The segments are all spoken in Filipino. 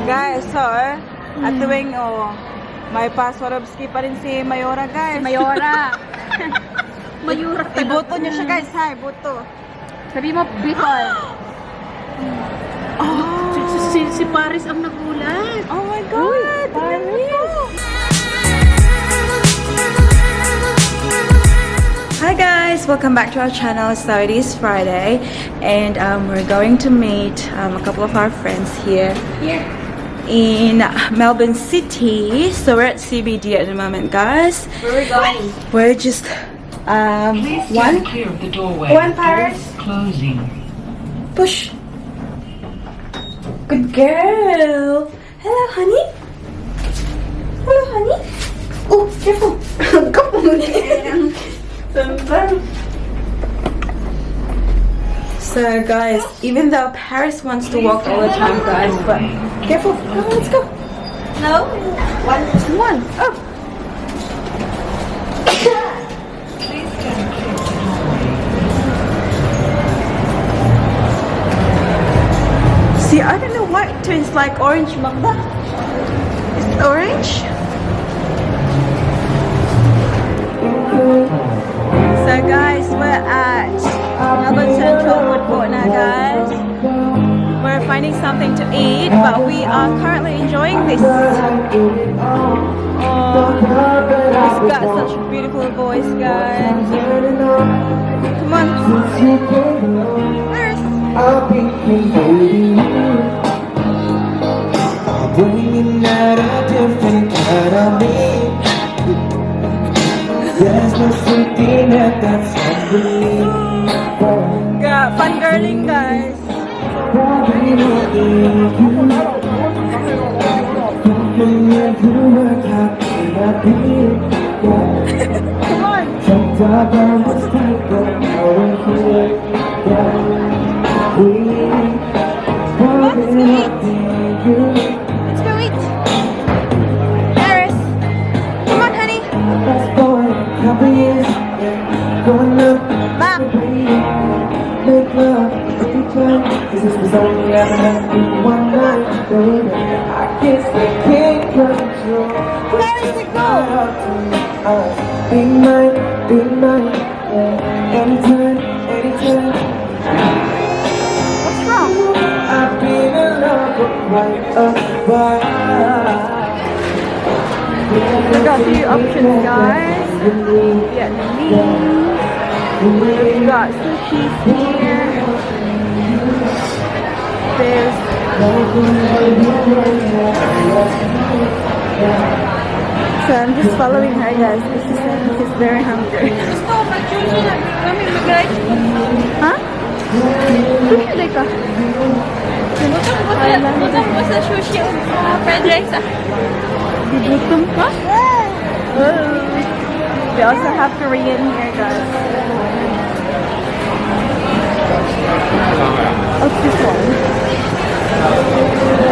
Guys, so, at tuwing, may paswarobski pa rin si Mayora, guys. Mayora. Mayora. Iboto niyo siya, guys, ha? Iboto. Sabi mo, Bicol. Oh. Si Paris ang nagulat. Oh my God! Paris! Hi guys! Welcome back to our channel. So it is Friday and we're going to meet a couple of our friends here in Melbourne City. So we're at CBD at the moment, guys. Where are we going? We're just Please stand clear of the doorway. One, Paris. Doors closing. Push. Good girl. Hello, honey. Hello, honey. Oh, careful. So, guys, even though Paris wants to walk all the time, guys, but careful. Come on, let's go. No. One. Oh. See, I don't know why it turns like orange, Magda. Is it orange? So guys, we're at Melbourne Central Woodport now, guys. We're finding something to eat, but we are currently enjoying this. Oh, he's got such a beautiful voice, guys. Come on. Where's bringing out a different kind of me. There's no something that's unbelievable. got fun girling, guys. Come on. Let's go eat. Paris. Come on, honey. Mom. Make love every time. This was only one night, baby. I guess I can't control. Paris, let go. Be mine, yeah. Anytime. What's wrong? I've been in love for quite a while. We got a few options, guys. Vietnamese. We've got sushi here. There's so I'm just following her, guys, because she's very hungry. Huh? Sushi dai ka? Butang mo sa sushi o sa fried rice ah. Gutom ka? We also have Korean here, guys. What's this one?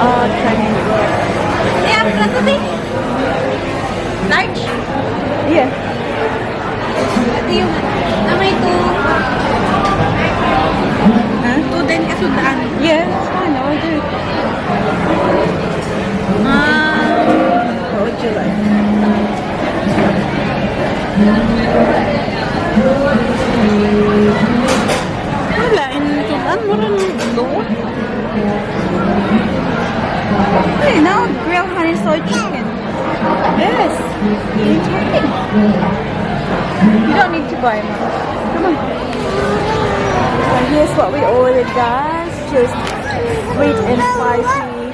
Oh, Chinese. Yeah, plato din. Large? Yeah. Ito yung may two. Two din kasudaan. Yeah, it's fine. I'll do it. What would you like? Wala, inutulan mo rin doon. Hey, now grilled honey soy chicken. Yes. You don't need to buy more. Come on. So here's what we ordered, guys. Just sweet and spicy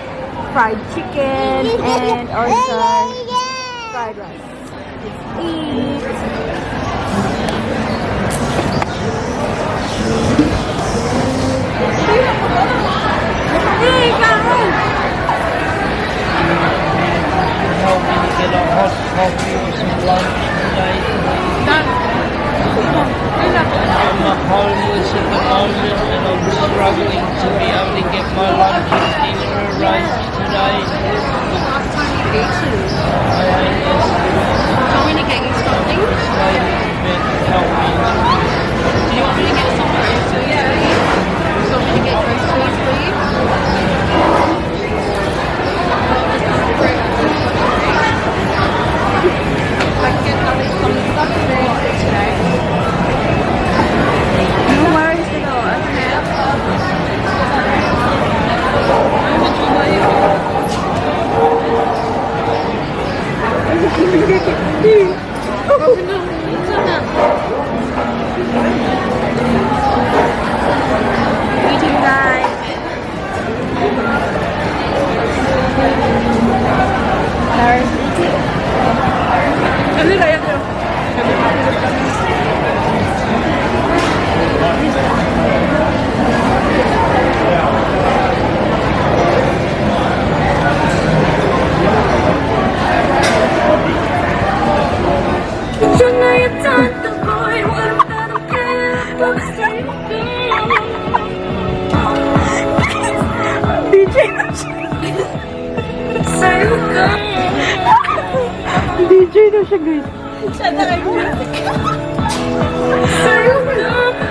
fried chicken and also fried rice. Let's eat. Hey, come on. Hoping to get a hot coffee or some lunch today. I'm at homeless at the moment and I'm struggling to be able to get my lunch and dinner arranged today. Last time you ate to. I ate yesterday. Do you want me to get you something? Stayed in bed and helped me. Do you want me to get some groceries for you? Do you want me to get groceries for you? Eating, guys. Paris eating. Ano kaya ko? DJ na siya, guys.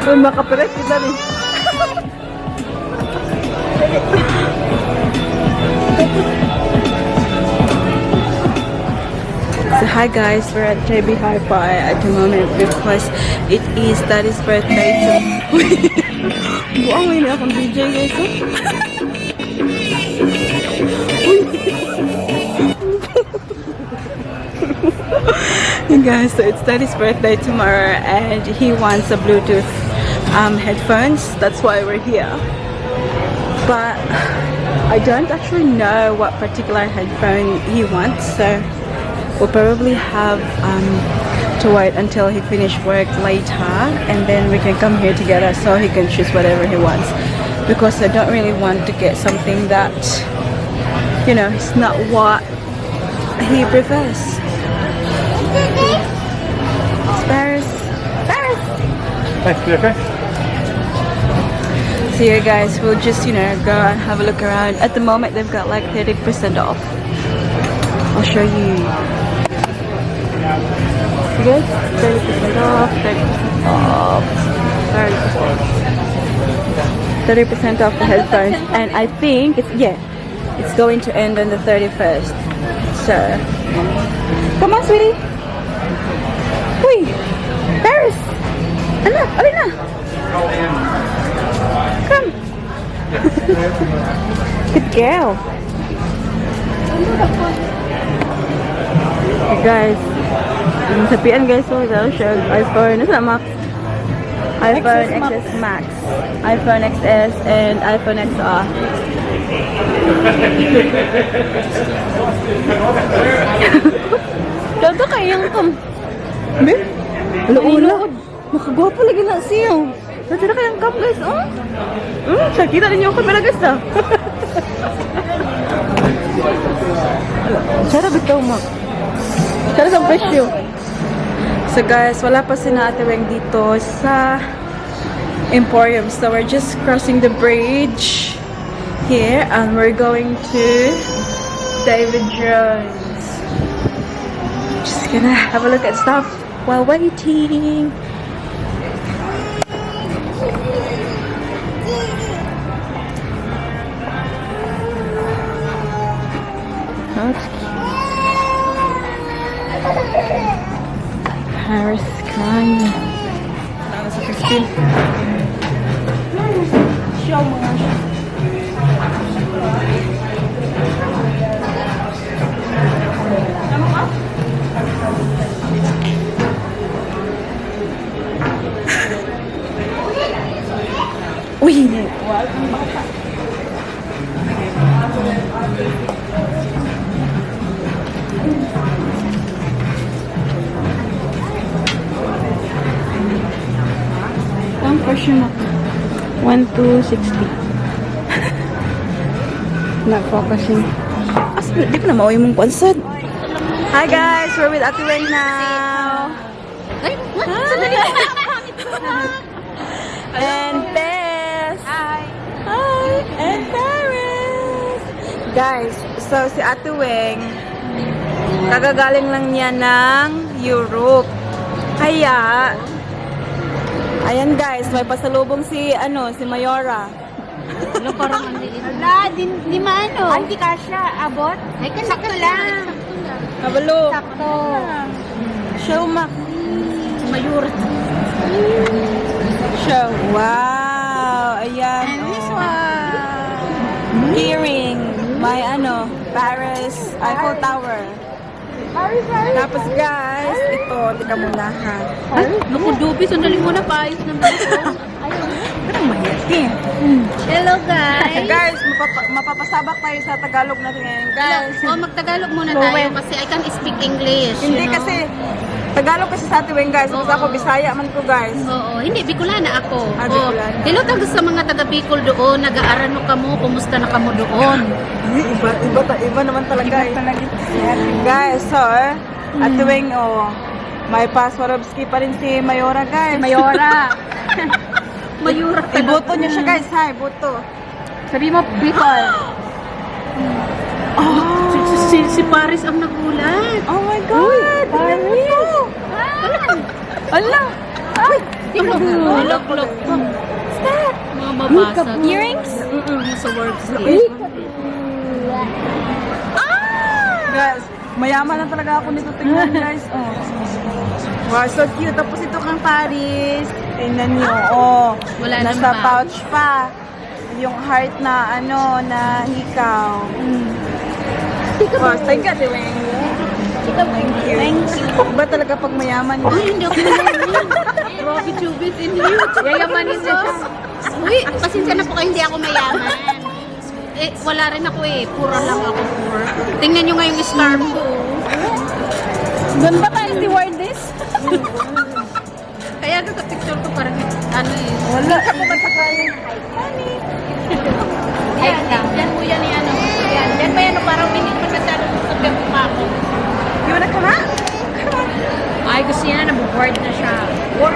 Uy, makapiret kita rin. So hi guys, we're at JB Hi-Fi at the moment because it is Daddy's birthday. Buang ini akong DJ guys. Hey guys, so it's Daddy's birthday tomorrow and he wants a Bluetooth headphones. That's why we're here. But I don't actually know what particular headphone he wants, so we'll probably have to wait until he finishes work later and then we can come here together so he can choose whatever he wants, because I don't really want to get something that, you know, it's not what he prefers. Paris. Thanks, you okay? So yeah guys, we'll just, you know, go and have a look around. At the moment they've got like 30% off. I'll show you. You guys, 30% off, 30% off, 30% off the headphones. And I think it's, yeah, it's going to end on the 31st. So, come on sweetie. Uy, Paris. Anak, alin na. Come. Good girl. Hey guys, yung sapian guys, so daw siya iPhone, nasa Max? iPhone XS Max, iPhone XS, and iPhone XR. Dada kayang kam. Be? Ula-ula. Makagwapo lagi na siya. Dada kayang kam guys, oh? Sakita rin yung camera guys, ah. Sarap ito, Mac. Sarap ang presyo. So guys, wala pa si Ate Weng dito sa Emporium. So we're just crossing the bridge here and we're going to David Jones. Just gonna have a look at stuff while waiting. That's cute. Paris crying. Nasa sa 15. Show mo nga siya. Uy! Wala kang bata. Ang presyo na 1,260. Not focusing. As di ko na mauwi mong pansad. Hi guys, we're with Ate Weng now. Ay, And Bess. Hi. Hi. And Paris. Guys, so si Ate Weng, kagagaling lang niya ng Europe. Kaya, ayan guys, may pasalubong si, si Mayora. ano parang ang liit. Ala, di maano. Ay, di kasya. Abot? Ay, sakto lang. Kabalo. Sakto. Show, Mac. Mayura. Show. Wow. Ayan. And this one. Hearing. May Paris Eiffel Tower. Tapos guys, ito, tika muna ha. Naku, Dubi, sandali mo na, paayos na ba ito? Parang mahirap eh. Hello, guys. Guys, mapapasabak tayo sa Tagalog natin ngayon, guys. Magtagalog muna tayo kasi I can speak English. Hindi you know? kasi, Tagalog kasi sa atin, guys. Kasi ako, Bisaya man ko, guys. Oo, hindi, Bicolana ako. Ah, Bicolana. Hello taga sa mga taga Bicol doon, nag-aaral ka mo, kumusta na ka mo doon? Iba naman talaga. Guys, so, at tuwing, may Paswarovski pa rin si Mayora, guys. Mayora. Mayura talaga. Iboto niyo siya, guys, ha? Iboto. Sabi mo, Bicol. Si Paris ang nagulat. Oh my God! Paris! Ala! Ay! Look. Stop! Mga mabasag. Earrings? Sa works. Guys, mayaman na talaga ako nito. Tingnan, guys. Oh. Wow, so cute. Tapos ito kang Paris. Tingnan niyo. Oh. Wala Nasa nang pouch pa. Yung heart na, na hikaw. Wow, thank you, Tiwing. Thank you. Iba talaga pag mayaman yun. Uy, hindi ako mayaman. Grabe, Chubit. Hindi yun. Yayamanin mo. Uy, pasensya na po kayo, hindi ako mayaman. Wala rin ako eh. Pura lang ako, poor. Tingnan nyo nga yung scarf ko. Ganda tayo si Wardis. Kaya doon sa picture ko parang Wala. Ako ba sa kaya? Yan po yan yan. Yan pa yan, parang hindi ko masyado sa pa ako. Yun na ka na? Ay, gusto niya na, nag-board na siya. Board?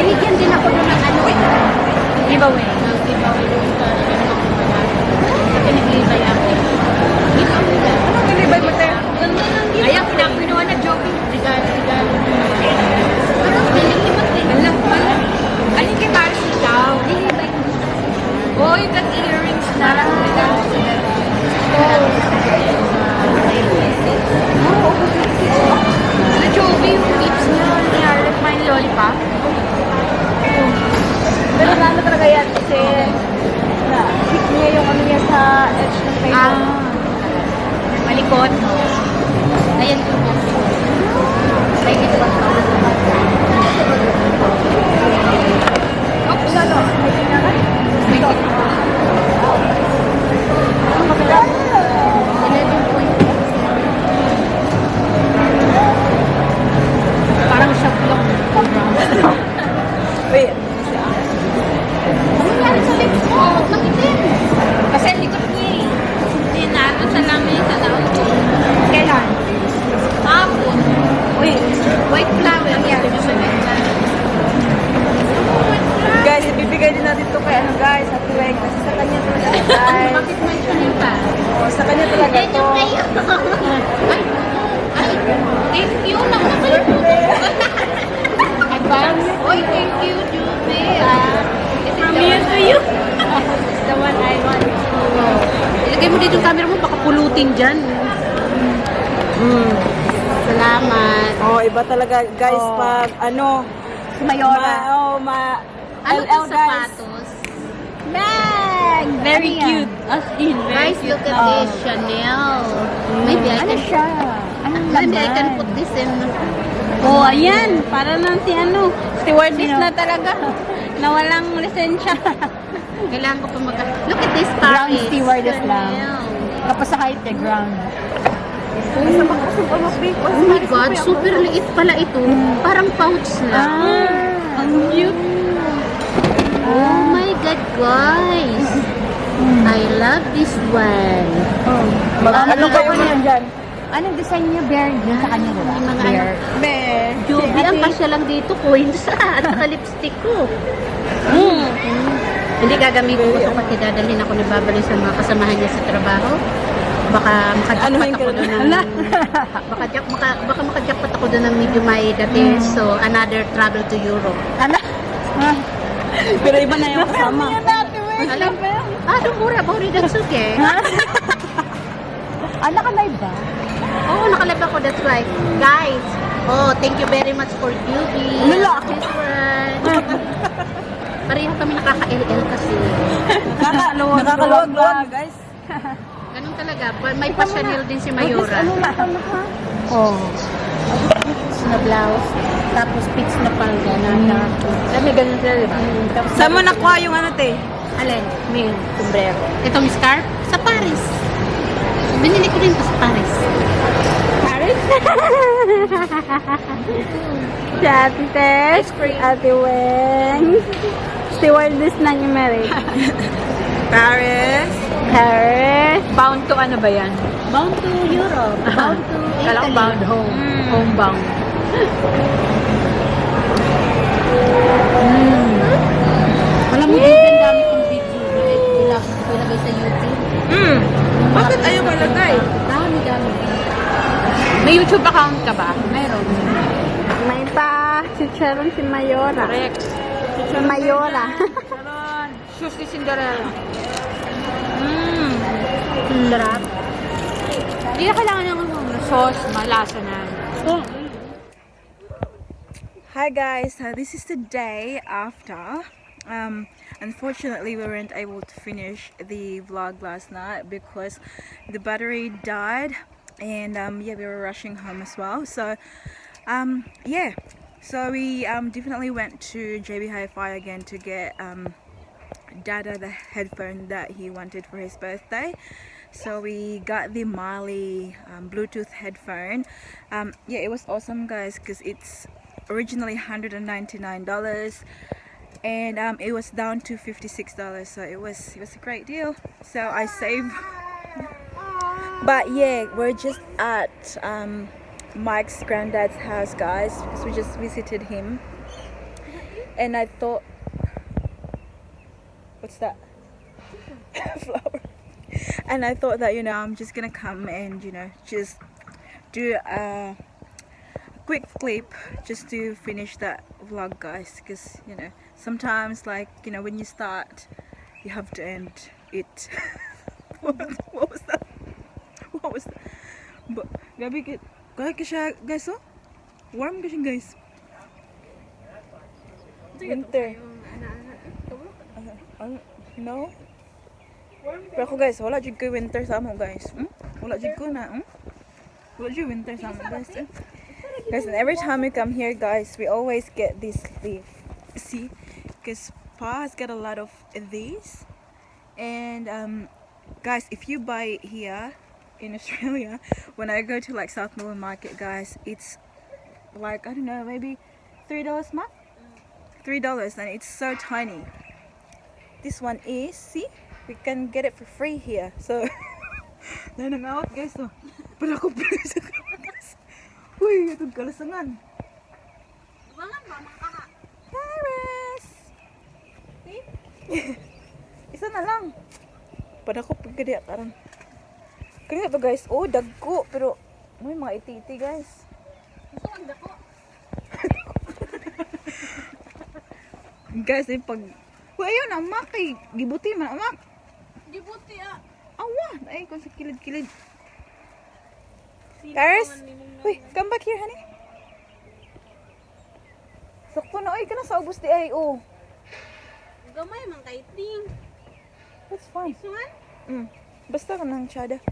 Binigyan din ako doon ng giveaway. Giveaway doon sa pinag-libay ako. Anong nilibay mo, te? Ayaw, pinakuha na joking. Regalo. Parang nililimat din. Alin kay Paris ikaw? Nilibay ko. Oh, yung earrings na. Regalo sila. Ano, Joby, yung lips niya, niharap pa yung lollipop. Pero ano talaga yan kasi na-hit niya yung ano niya sa edge ng table. Malikot. Ayan po. Ay, ito ba? Oops. Ano? May tinyakan? Ito. Ang mabigat? 11.8. Parang shock lang. Wait. Ano nangyari sa lips mo? Makitin. Kasi ang likot niya eh. Hindi na. Ano sa lamin sa laon ko? Kailan? Hapon. Wait. White flower. Ang nangyari mo sa lips. Guys, ibibigay din natin ito kay guys, sa Tuweg. Kasi sa kanya talaga, guys. Bakit mention yun pa? Sa kanya talaga Yan to. yung kayo. Ay, thank you. Naku kayo. Advance. Oy, thank you, Juby. From me to you. The one I want. Ilagay mo dito yung camera mo, baka pulutin dyan. Salamat. Iba talaga, guys, pag Si Mayora. LL, Ano itong guys. sapatos? Bag! Very cute. As in, guys, look at this. Chanel. Maybe I can... siya? Maybe I can put this in... Oh, ayan. Para lang si stewardess na talaga. Na walang lisensya. Kailangan ko pa Look at this, Paris. Ground stewardess lang. Chanel. Kapag sa height the ground. Oh my God, super liit pala ito. Parang pouch lang. Ang cute. Oh my God, guys. I love this one. Ano ba yung dyan? Anong design niya? Bear yun sa kanya, diba? Yung mga Bear. Bear. Joby, ang kasya lang dito, coins at saka lipstick ko. Hindi gagamitin ko ito kasi dadalhin ako ni Babaloy sa mga kasamahan niya sa trabaho. Baka makajakpat ako doon ng... Baka makajakpat ako doon ng medyo may dati. So, another travel to Europe. Pero iba na yung kasama. Alam mo? Don't worry about it. That's okay. Nakalay ba? Oo, nakalab ako. That's right. Guys, thank you very much for Juby. This one. Pareho kami nakaka-LL kasi. Nakakaluwag, guys. Ganun talaga. May pa-Chanel din si Mayora. Ano na ito ha? Oh. Pitch na blouse. Tapos pitch na palda na May ganun sila, di ba? Saan mo nakuha yung ano, te? Alin? May sombrero. Itong scarf sa Paris. Binili ko rin to sa Paris. Paris? Si Ate Tess, Ate Wen, stewardess ng America. Paris. Paris. Bound to ano ba yan? Bound to Europe. Bound to Kala ko Italy. bound home. Homebound. Alam mo, din dami kong video. Ilagay sa YouTube. Bakit ayaw malagay? Dami. May YouTube account ka ba? Mayroon. May pa si Sharon, si Mayora. Correct. Si Mayora. Shoes ni Cinderella. Sarap. Hindi na kailangan ng sauce. Malasa na. Hi guys, this is the day after. Unfortunately, we weren't able to finish the vlog last night because the battery died, and yeah, we were rushing home as well. So yeah, so we definitely went to JB Hi-Fi again to get Dada the headphone that he wanted for his birthday. So we got the Mali Bluetooth headphone. Yeah, it was awesome, guys, because it's originally $199 and it was down to $56, so it was a great deal. So I saved. But yeah, we're just at Mike's granddad's house, guys, because we just visited him, and I thought, what's that? Flower. And I thought that, you know, I'm just gonna come and, you know, just do a quick clip just to finish that vlog, guys, because, you know, sometimes, like, you know, when you start you have to end it. what was that? But gabi kaya siya, guys, oh, warm kasi, guys. Winter. No? Pero ako, guys, wala jud ko winter sa amo, guys. Wala jud ko na. Wala jud winter sa amo, guys. Guys, and every time we come here, guys, we always get this leaf. See? Because Pa has got a lot of these. And guys, if you buy it here in Australia, when I go to like South Melbourne Market, guys, it's like, I don't know, maybe $3 mark? $3, and it's so tiny. This one is, see? We can get it for free here. So, nanangawat, guys. So, pero ako please. Uy, itong kalasangan. Paris! See? Isa na lang. Pada ko pagkadiya karang. Kaya to, guys. Oh, dagko. Pero, may mga iti-iti, guys. Gusto ang dako. Guys, pag... Uy, ayun, amak. Gibuti man, amak. Gibuti ah. Awa! Ay, kung sa kilid-kilid. Paris? Uy, come back here, honey. Sakto na, oy, ka na sa ubos di ay, oh. Gamay man kay ting. That's fine. Basta ka nang tsada.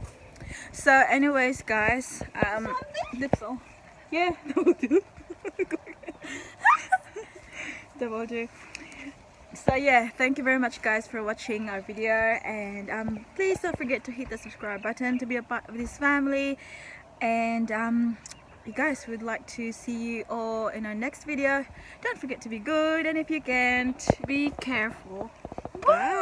So, anyways, guys, that's all. Yeah, double do. So yeah, thank you very much, guys, for watching our video, and please don't forget to hit the subscribe button to be a part of this family, and you guys would like to see you all in our next video. Don't forget to be good, and if you can't, be careful. Bye.